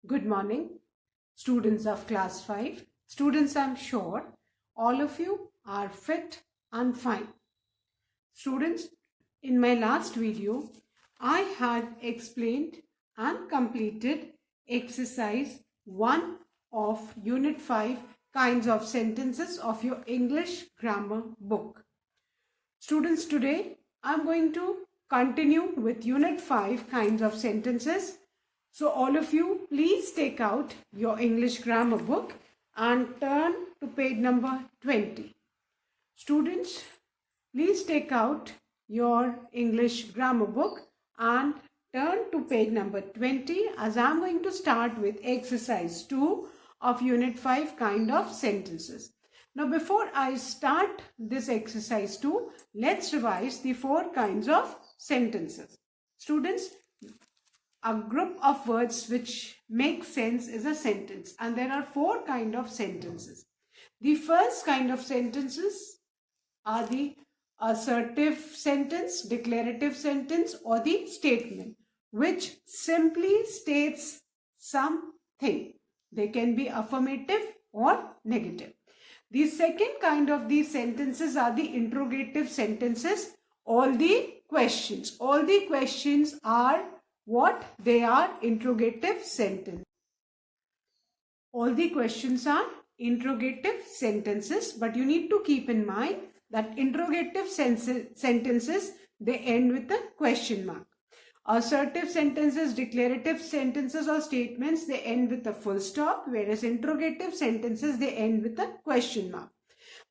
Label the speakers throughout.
Speaker 1: Good morning, students of class 5. Students, I'm sure all of you are fit and fine. Students, in my last video, I had explained and completed exercise 1 of Unit 5 kinds of sentences of your English grammar book. Students, today I'm going to continue with Unit 5 kinds of sentences. So all of you, please take out your English grammar book and turn to page number 20. Students, please take out your English grammar book and turn to page number 20 as I'm going to start with exercise 2 of Unit 5 kind of sentences. Now before I start this exercise 2, let's revise the 4 kinds of sentences. Students, a group of words which make sense is a sentence, and there are 4 kinds of sentences. The first kind of sentences are the assertive sentence, declarative sentence, or the statement which simply states something. They can be affirmative or negative. The second kind of these sentences are the interrogative sentences. All the questions are what? They are interrogative sentence. All the questions are interrogative sentences, but you need to keep in mind that interrogative sentences, they end with a question mark. Assertive sentences, declarative sentences or statements, they end with a full stop, whereas interrogative sentences, they end with a question mark.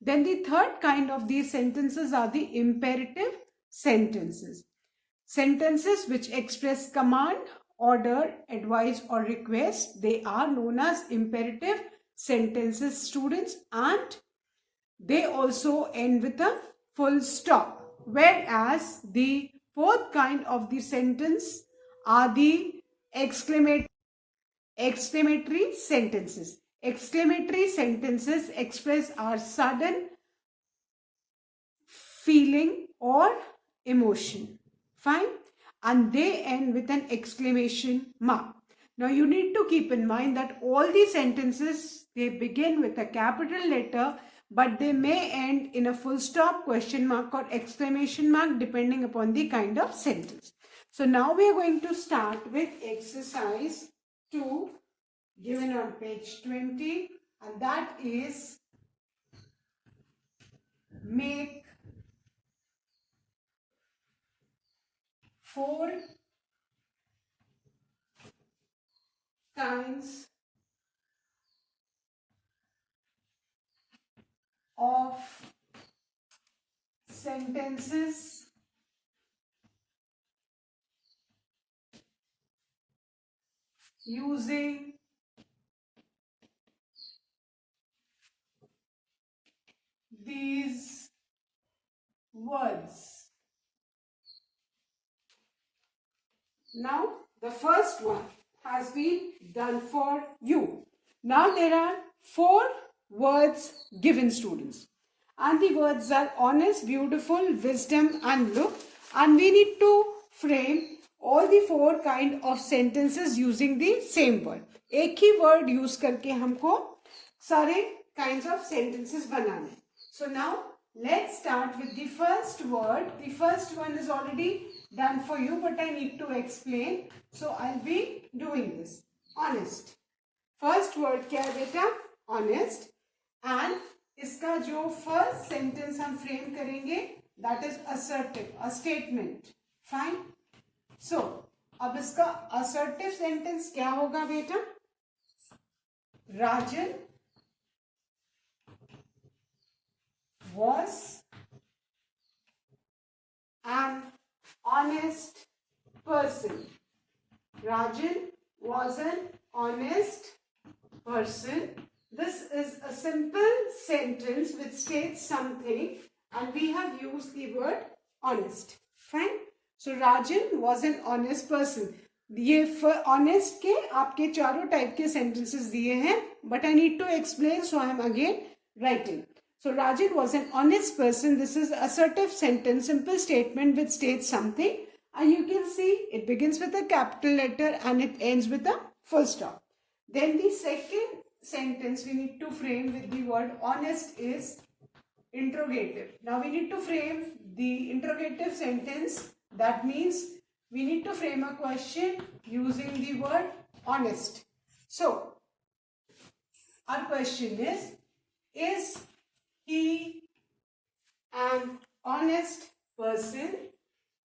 Speaker 1: Then the third kind of these sentences are the imperative sentences. Sentences which express command, order, advice or request, they are known as imperative sentences, students, and they also end with a full stop. Whereas the fourth kind of the sentence are the exclamatory sentences. Exclamatory sentences express our sudden feeling or emotion. Fine, and they end with an exclamation mark. Now you need to keep in mind that all these sentences, they begin with a capital letter, but they may end in a full stop, question mark or exclamation mark depending upon the kind of sentence. So now we are going to start with exercise 2 given on page 20, and that is make 4 kinds of sentences using these words. Now, the first one has been done for you. Now, there are 4 words given, students. And the words are honest, beautiful, wisdom and look. And we need to frame all the 4 kind of sentences using the same word. एक ही word use करके हमको सारे kinds of sentences बनाने. So now, let's start with the first word. The first one is already done for you, but I need to explain. So I'll be doing this. Honest. First word क्या है बेटा? Honest. And इसका जो first sentence हम frame करेंगे, that is assertive, a statement. Fine. So अब इसका assertive sentence क्या होगा बेटा? Rajan was an honest person. Rajan was an honest person. This is a simple sentence which states something, and we have used the word honest. Fine. So Rajan was an honest person. ये honest के आपके चारों type के sentences दिए हैं, but I need to explain, so I am again writing. So Rajan was an honest person. This is assertive sentence, simple statement which states something, and you can see it begins with a capital letter and it ends with a full stop. Then the second sentence we need to frame with the word honest is interrogative. Now we need to frame the interrogative sentence. That means we need to frame a question using the word honest. So our question is he an honest person?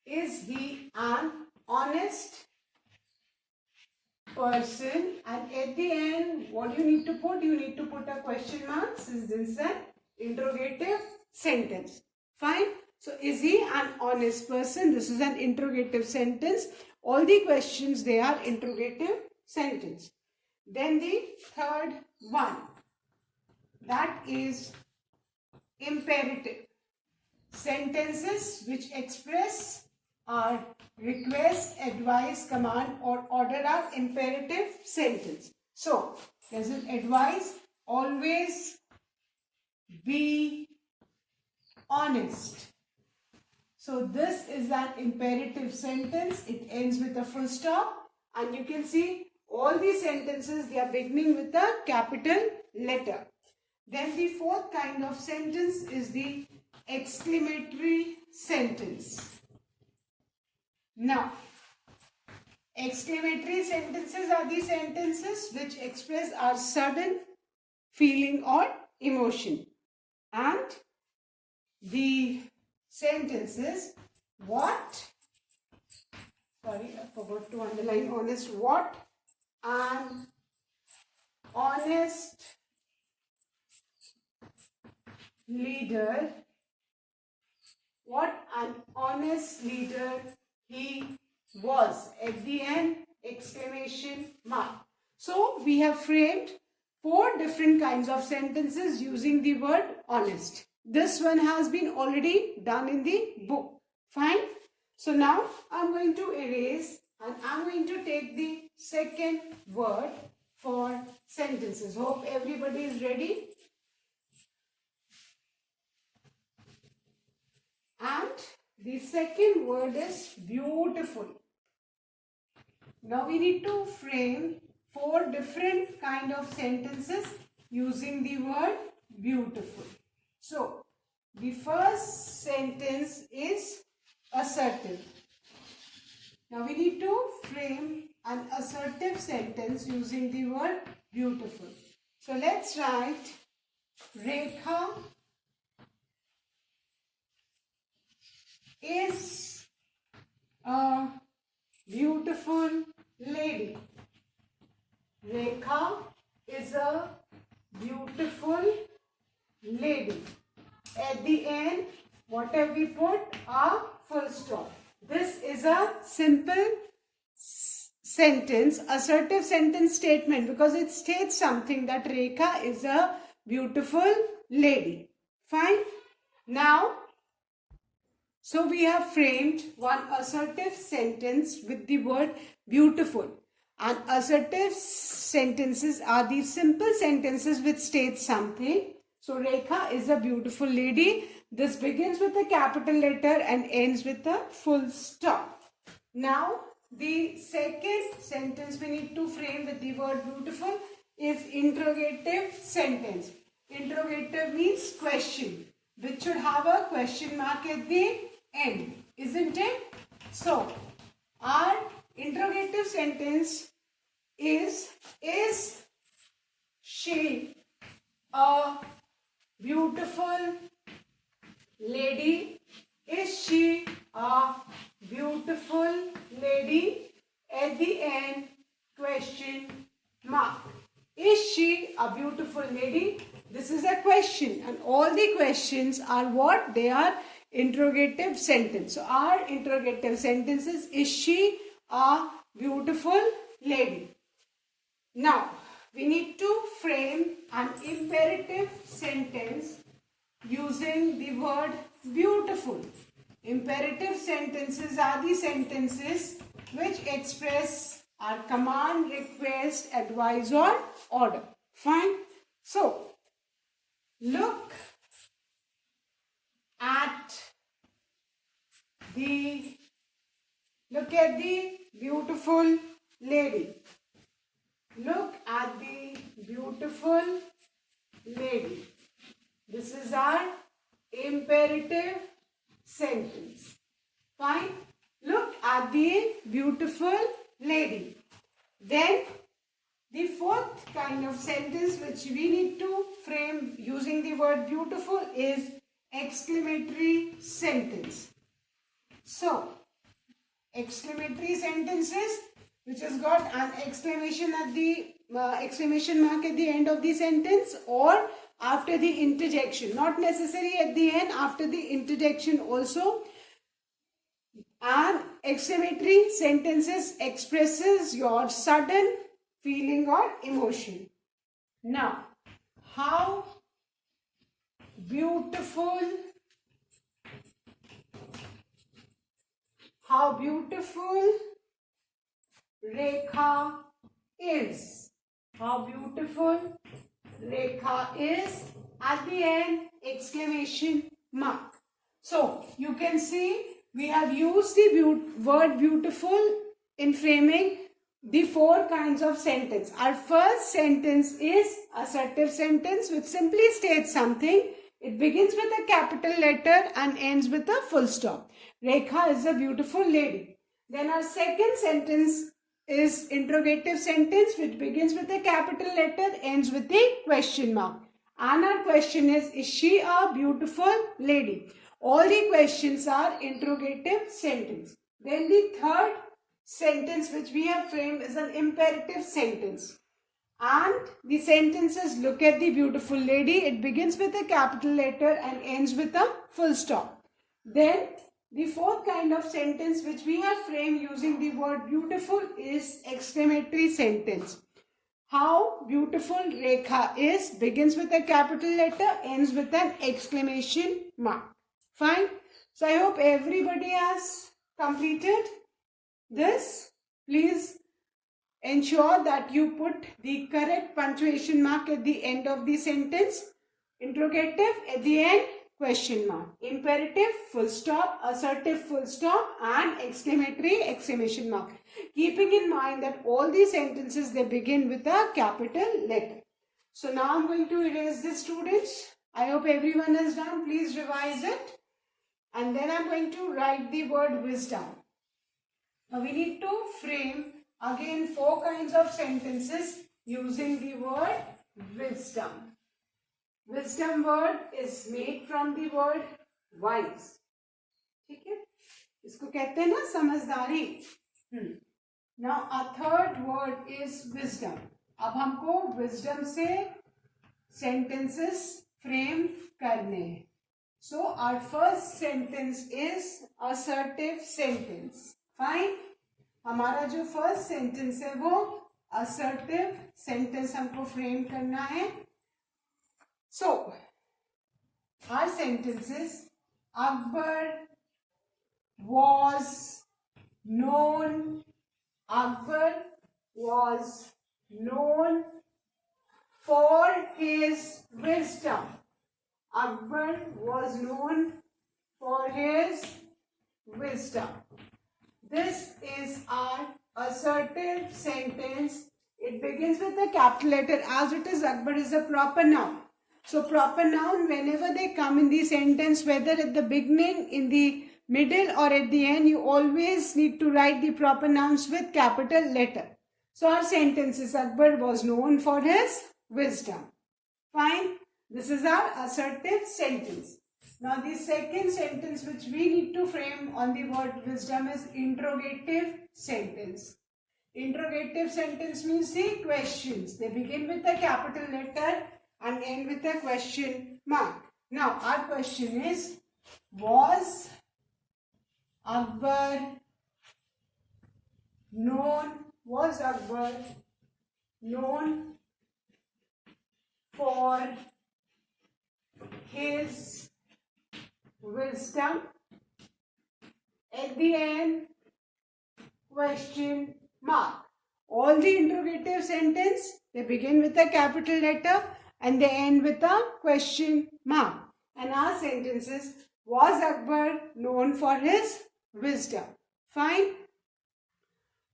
Speaker 1: Is he an honest person? And at the end, what you need to put? You need to put a question mark, since this is an interrogative sentence. Fine. So, is he an honest person? This is an interrogative sentence. All the questions, they are interrogative sentence. Then the third one, that is imperative. Sentences which express our request, advice, command or order are imperative sentence. So, there's an advice, always be honest. So, this is an imperative sentence. It ends with a full stop, and you can see all these sentences, they are beginning with a capital letter. Then the fourth kind of sentence is the exclamatory sentence. Now, exclamatory sentences are the sentences which express our sudden feeling or emotion. And the sentences, what, sorry, I forgot to underline honest, what an honest leader, what an honest leader he was. At the end, exclamation mark. So, we have framed 4 different kinds of sentences using the word honest. This one has been already done in the book. Fine. So, now I am going to erase and I am going to take the second word for sentences. Hope everybody is ready. And the second word is beautiful. Now we need to frame 4 different kind of sentences using the word beautiful. So, the first sentence is assertive. Now we need to frame an assertive sentence using the word beautiful. So let's write Rekha is a beautiful lady. Rekha is a beautiful lady. At the end, what have we put? A full stop. This is a simple sentence, assertive sentence statement, because it states something that Rekha is a beautiful lady. Fine. Now, so we have framed one assertive sentence with the word beautiful. And assertive sentences are the simple sentences which state something. So Rekha is a beautiful lady. This begins with a capital letter and ends with a full stop. Now the second sentence we need to frame with the word beautiful is interrogative sentence. Interrogative means question, which should have a question mark at the end, isn't it? So, our interrogative sentence is she a beautiful lady? Is she a beautiful lady? At the end, question mark. Is she a beautiful lady? This is a question, and all the questions are what? They are interrogative sentence. So our interrogative sentence is she a beautiful lady? Now we need to frame an imperative sentence using the word beautiful. Imperative sentences are the sentences which express our command, request, advice or order. Fine. So look at the beautiful lady. Look at the beautiful lady. This is our imperative sentence. Fine. Look at the beautiful lady. Then the fourth kind of sentence which we need to frame using the word beautiful is exclamatory sentence. So, exclamatory sentences which has got an exclamation at the exclamation mark at the end of the sentence or after the interjection. Not necessary at the end, after the interjection also. And exclamatory sentences expresses your sudden feeling or emotion. Now, how beautiful Rekha is. How beautiful Rekha is. At the end, exclamation mark. So, you can see we have used the word beautiful in framing the four kinds of sentence. Our first sentence is assertive sentence, which simply states something. It begins with a capital letter and ends with a full stop. Rekha is a beautiful lady. Then our second sentence is interrogative sentence, which begins with a capital letter, ends with a question mark. And our question is she a beautiful lady? All the questions are interrogative sentence. Then the third sentence which we have framed is an imperative sentence. And the sentence is look at the beautiful lady. It begins with a capital letter and ends with a full stop. Then the fourth kind of sentence which we have framed using the word beautiful is exclamatory sentence. How beautiful Rekha is begins with a capital letter, ends with an exclamation mark. Fine. So I hope everybody has completed this. Please ensure that you put the correct punctuation mark at the end of the sentence. Interrogative at the end, question mark. Imperative, full stop. Assertive, full stop. And exclamatory, exclamation mark. Keeping in mind that all these sentences, they begin with a capital letter. So now I'm going to erase this, students. I hope everyone has done. Please revise it. And then I'm going to write the word wisdom. Now we need to frame again four kinds of sentences using the word wisdom. Wisdom word is made from the word wise. ठीक है? इसको कहते हैं ना समझदारी. Now a third word is wisdom. अब हमको wisdom से sentences frame करने हैं. So our first sentence is assertive sentence. Fine. हमारा जो first sentence है वो assertive sentence हमको frame करना है. So our sentence is Akbar was known. Akbar was known for his wisdom. Akbar was known for his wisdom. This is our assertive sentence. It begins with a capital letter. As it is, Akbar is a proper noun. So proper noun, whenever they come in the sentence, whether at the beginning, in the middle or at the end, you always need to write the proper nouns with capital letter. So our sentence is Akbar was known for his wisdom. Fine. This is our assertive sentence. Now the second sentence which we need to frame on the word wisdom is interrogative sentence. Interrogative sentence means the questions. They begin with a capital letter and end with a question mark. Now our question is, was Akbar known for his wisdom? At the end, question mark. All the interrogative sentence, they begin with a capital letter and they end with a question mark. And our sentence is, was Akbar known for his wisdom? Fine.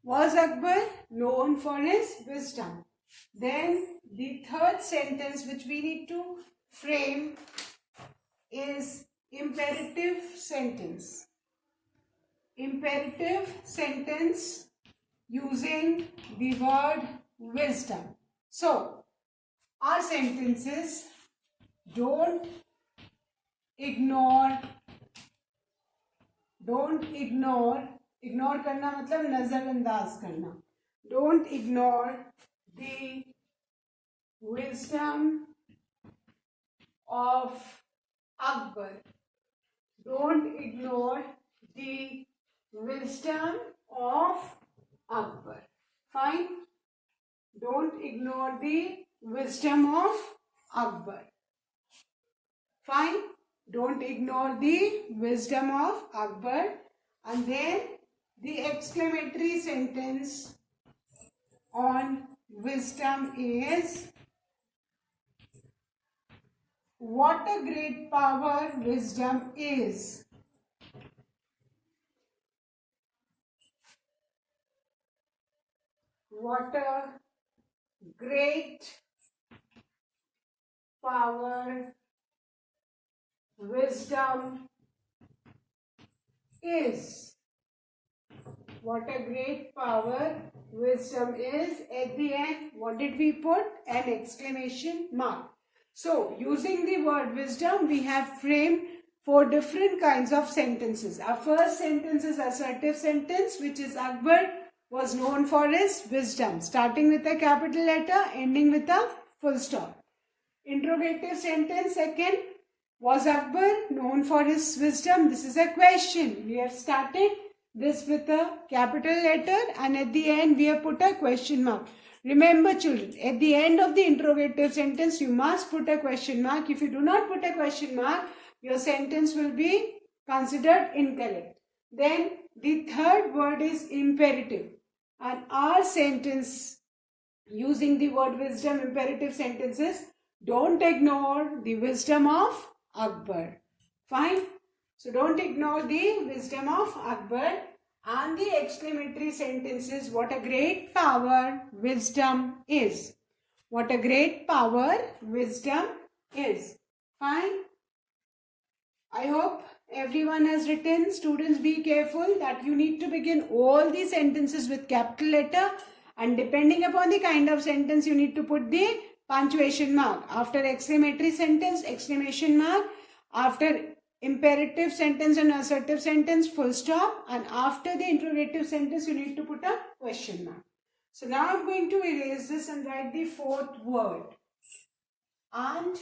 Speaker 1: Was Akbar known for his wisdom? Then the third sentence which we need to frame is imperative sentence. Imperative sentence using the word wisdom. So, our sentences: don't ignore, ignore करना मतलब नजरअंदाज करना. Don't ignore the wisdom of Akbar. Don't ignore the wisdom of Akbar. Fine. Don't ignore the wisdom of Akbar. Fine. Don't ignore the wisdom of Akbar. And then the exclamatory sentence on wisdom is: what a great power wisdom is. What a great power wisdom is. What a great power wisdom is. At the end, what did we put? An exclamation mark. So, using the word wisdom, we have framed 4 different kinds of sentences. Our first sentence is assertive sentence, which is Akbar was known for his wisdom, starting with a capital letter, ending with a full stop. Interrogative sentence, second, was Akbar known for his wisdom? This is a question. We have started this with a capital letter and at the end we have put a question mark. Remember children, at the end of the interrogative sentence you must put a question mark. If you do not put a question mark, your sentence will be considered incorrect. Then the third word is imperative, and our sentence using the word wisdom, imperative sentences: don't ignore the wisdom of Akbar. Fine. So don't ignore the wisdom of Akbar. And the exclamatory sentences: what a great power wisdom is. What a great power wisdom is. Fine. I hope everyone has written. Students, be careful that you need to begin all the sentences with capital letter, and depending upon the kind of sentence you need to put the punctuation mark. After exclamatory sentence, exclamation mark. After imperative sentence and assertive sentence, full stop. And after the interrogative sentence, you need to put a question mark. So now I'm going to erase this and write the fourth word. And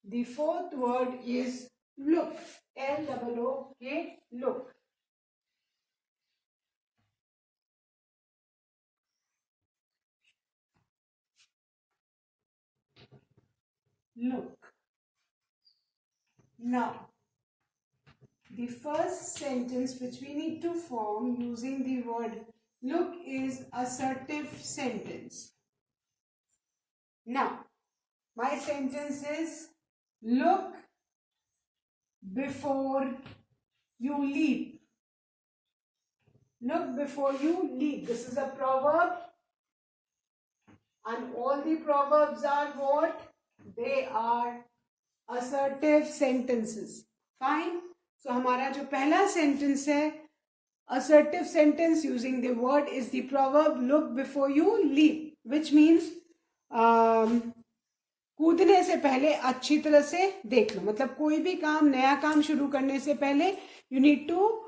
Speaker 1: the fourth word is look. L-O-O-K, look. Look. Now, the first sentence which we need to form using the word look is assertive sentence. Now, my sentence is: look before you leap. Look before you leap. This is a proverb, and all the proverbs are what? They are assertive sentences. Fine. So हमारा जो पहला sentence है assertive sentence using the word is the proverb look before you leap, which means कूदने से पहले अच्छी तरह से देख लो. मतलब कोई भी काम, नया काम शुरू करने से पहले you need to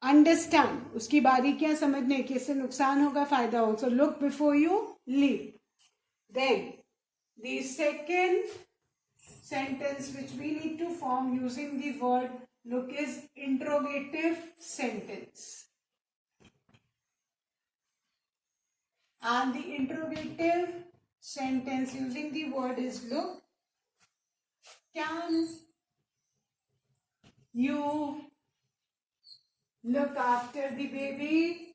Speaker 1: understand, उसकी बारीकियां समझने कि इससे नुकसान होगा फायदा होगा. So look before you leap. Then the second sentence which we need to form using the word look is interrogative sentence. And the interrogative sentence using the word is look. Can you look after the baby?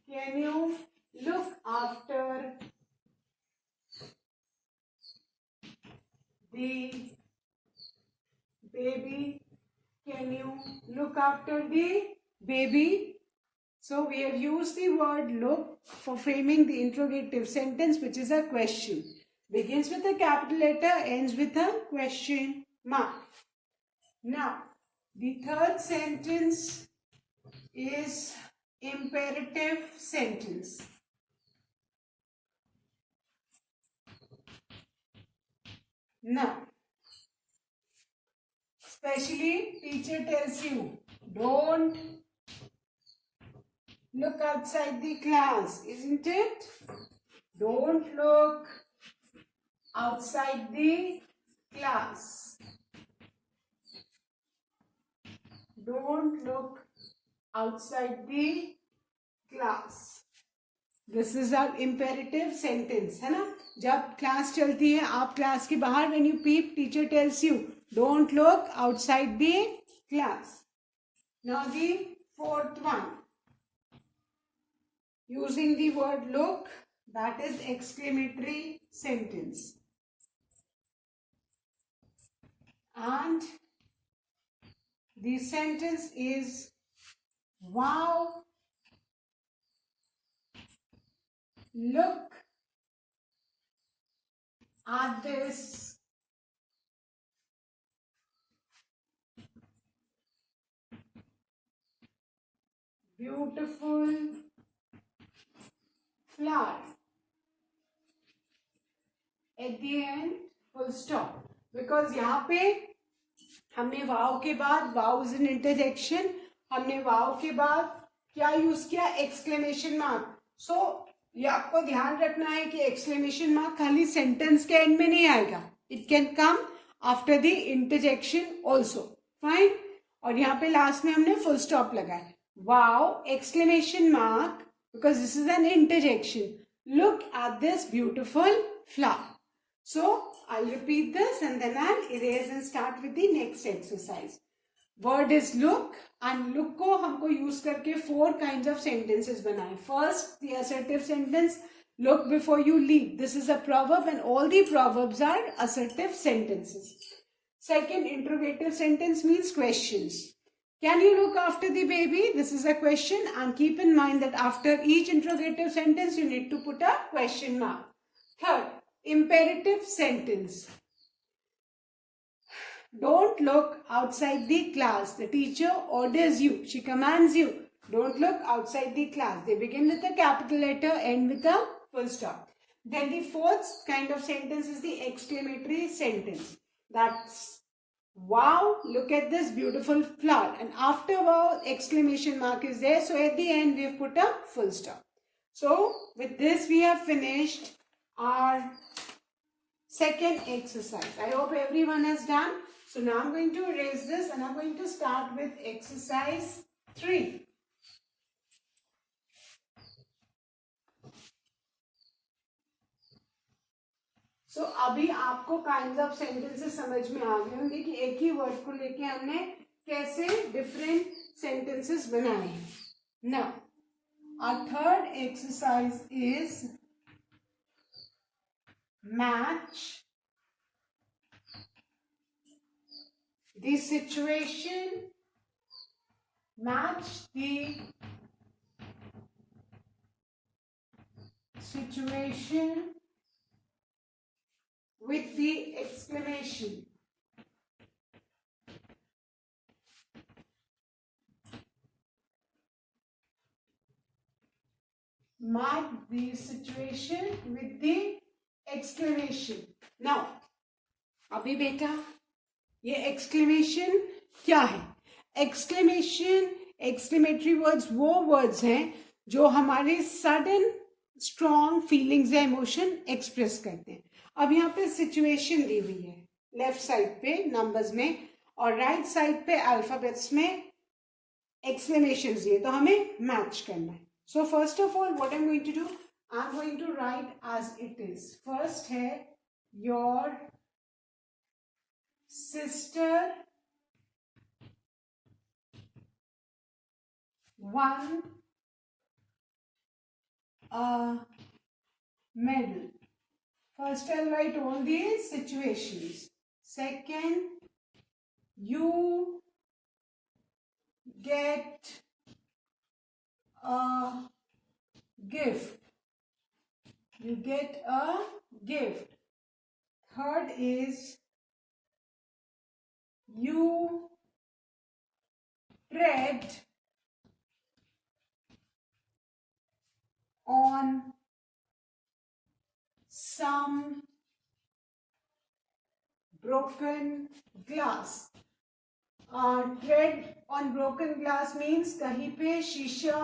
Speaker 1: Can you look after the baby? Can you look after the baby? So we have used the word look for framing the interrogative sentence, which is a question. Begins with a capital letter, ends with a question mark. Now, the third sentence is imperative sentence. Now, especially teacher tells you, don't look outside the class, isn't it? Don't look outside the class. Don't look outside the class. This is our imperative sentence, है ना? जब class चलती है, आप class के बाहर, when you peep, teacher tells you, don't look outside the class. Now the fourth one, using the word look, that is exclamatory sentence. And the sentence is, wow, look at this beautiful flower. At the end, full stop. Because यहाँ पे हमने वाव के बाद, वाव is an interjection, हमने वाव के बाद क्या use किया? Exclamation mark. सो ये आपको ध्यान रखना है कि एक्सक्लेमेशन मार्क खाली सेंटेंस के एंड में नहीं आएगा. It can come after the interjection also. Fine. और यहाँ पे लास्ट में हमने फुल स्टॉप लगाया. Wow exclamation mark, because this is an interjection. Look at this beautiful flower. So I'll repeat this and then I'll erase and start with the next exercise. Word is look, and look को हमको use करके 4 kinds of sentences बनाए. First, the assertive sentence, look before you leave. This is a proverb and all the proverbs are assertive sentences. Second, interrogative sentence means questions. Can you look after the baby? This is a question, and keep in mind that after each interrogative sentence you need to put a question mark. Third, imperative sentence. Don't look outside the class. The teacher orders you. She commands you. Don't look outside the class. They begin with a capital letter, end with a full stop. Then the fourth kind of sentence is the exclamatory sentence. That's, wow, look at this beautiful flower. And after wow, exclamation mark is there. So at the end, we have put a full stop. So with this, we have finished our second exercise. I hope everyone has done. So now I'm going to erase this and I'm going to start with exercise 3. So अभी आपको kinds of sentences समझ में आ गए होंगे कि एक ही word को लेके हमने कैसे different sentences बनाए हैं. Now, our third exercise is match the situation, match the situation with the exclamation. Mark the situation with the exclamation. Now, अभी बेटा ये exclamation क्या है? Exclamation, exclamatory words वो words हैं जो हमारे sudden strong feelings या emotion express करते हैं. अब यहाँ पे situation दी हुई है लेफ्ट साइड पे नंबर्स में और राइट साइड पे अल्फाबेट्स में एक्सक्लेमेशंस दिए, तो हमें मैच करना है. So first of all what I am going to do, I am going to write as it is. First है your sister won a medal. First, I'll write all these situations. Second, you get a gift. You get a gift. Third is you tread on some broken glass. Tread on broken glass means कहीं पे शीशा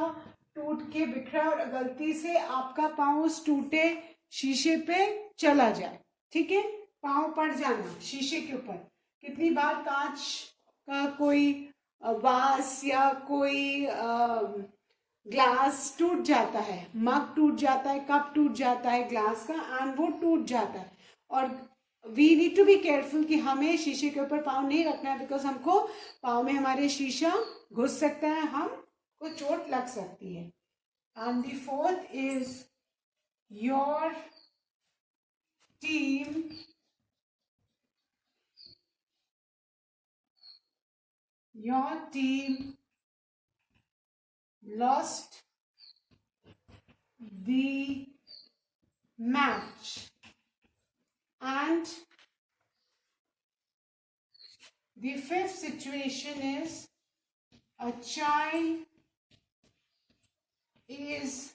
Speaker 1: टूट के बिखरा और गलती से आपका पाँव उस टूटे शीशे पे चला जाए, ठीक है, पाँव पड़ जाना शीशे के ऊपर। कितनी बार कांच का कोई वास या कोई ग्लास टूट जाता है, मग टूट जाता है, कप टूट जाता है ग्लास का, एंड वो टूट जाता है। और we need to be careful कि हमें शीशे के ऊपर पाँव नहीं रखना है, बिकॉज हमको पाँव में हमारे शीशा घुस सकता है, हमको चोट लग सकती है। And the fourth is your team lost the match, and the fifth situation is a child is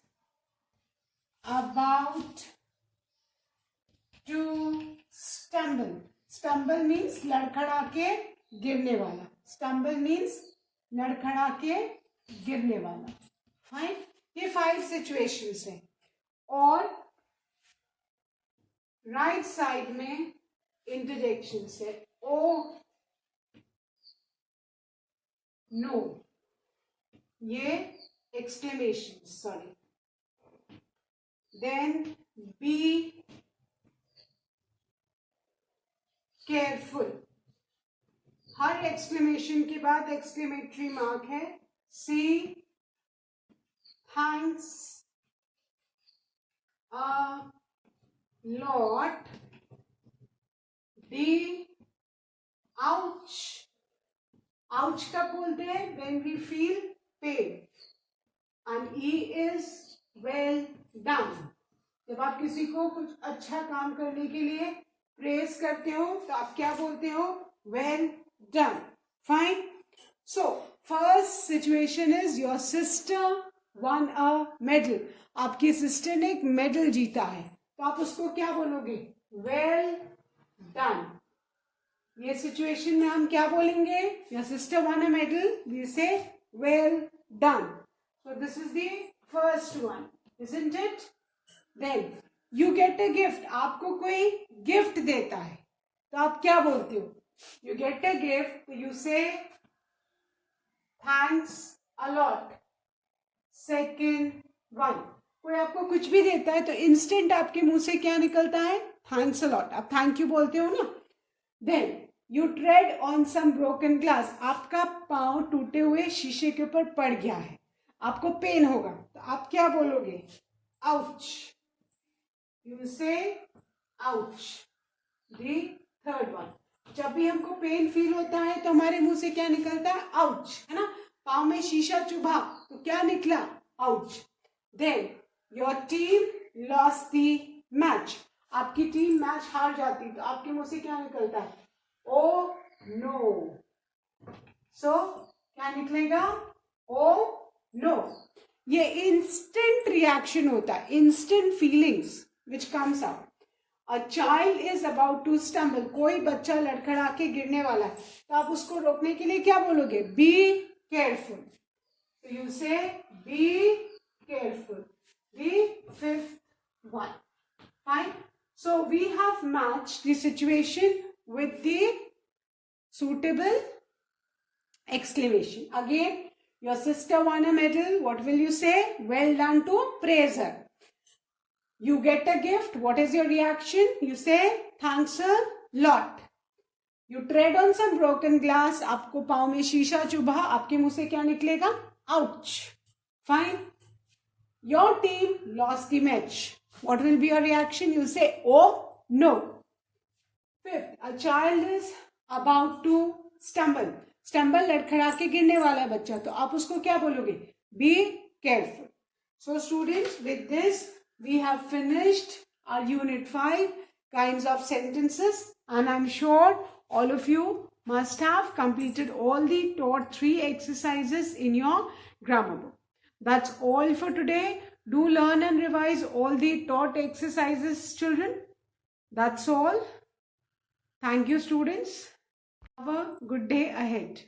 Speaker 1: about to stumble. Stumble means लड़खड़ा के गिरने वाला. Stumble means लड़खड़ा के गिरने वाला. फाइन, ये 5 सिचुएशंस हैं. और राइट साइड में इंटरजेक्शंस है. ओ नो, ये exclamation, sorry. Then be careful. हर एक्सक्लेमेशन के बाद एक्सक्लेमेटरी मार्क है. C thanks a lot. D ouch. ouch कब बोलते हैं? when we feel pain. and E is well done. जब आप किसी को कुछ अच्छा काम करने के लिए प्रेज करते हो तो आप क्या बोलते हो? well done. fine. so first situation is your sister won a medal. आपकी सिस्टर ने एक मेडल जीता है, तो आप उसको क्या बोलोगे? Well done. ये सिचुएशन में हम क्या बोलेंगे? Your sister won a medal, we say well done. So this is the first one, isn't it? Then you get a gift. आपको कोई गिफ्ट देता है तो आप क्या बोलते हो? You get a gift, you say thanks a lot. Second one, कोई आपको कुछ भी देता है तो इंस्टेंट आपके मुंह से क्या निकलता है? Thanks a lot. आप थैंक यू बोलते हो ना. Then you tread on some broken glass. आपका पांव टूटे हुए शीशे के ऊपर पड़ गया है, आपको पेन होगा, तो आप क्या बोलोगे? आउच. यू से आउच. दी थर्ड वन, जब भी हमको पेन फील होता है तो हमारे मुंह से क्या निकलता है? आउच, है ना. पांव में शीशा चुभा तो क्या निकला? Ouch. Then your team lost the match. आपकी टीम मैच हार जाती तो आपके मुंह से क्या निकलता है? Oh no. सो क्या निकलेगा? Oh no. ये इंस्टेंट रिएक्शन होता है, instant feelings which comes out. A child is about to stumble. कोई बच्चा लड़खड़ा के गिरने वाला है तो आप उसको रोकने के लिए क्या बोलोगे? Be careful. So you say be careful. The fifth one. Fine. So we have matched the situation with the suitable exclamation. Again, your sister won a medal. What will you say? Well done to praise her. You get a gift. What is your reaction? You say thanks a lot. You tread on some broken glass. आपको पाँव में शीशा चुभा, आपके मुंह से क्या निकलेगा? Ouch. Fine. Your team lost the match. What will be your reaction? You say, oh no. Fifth, a child is about to stumble. Stumble लड़खड़ा के गिरने वाला है बच्चा, तो आप उसको क्या बोलोगे? Be careful. So students, with this, we have finished our Unit 5, kinds of sentences, and I'm sure all of you must have completed all the taught 3 exercises in your grammar book. That's all for today. Do learn and revise all the taught exercises, children. That's all. Thank you, students. Have a good day ahead.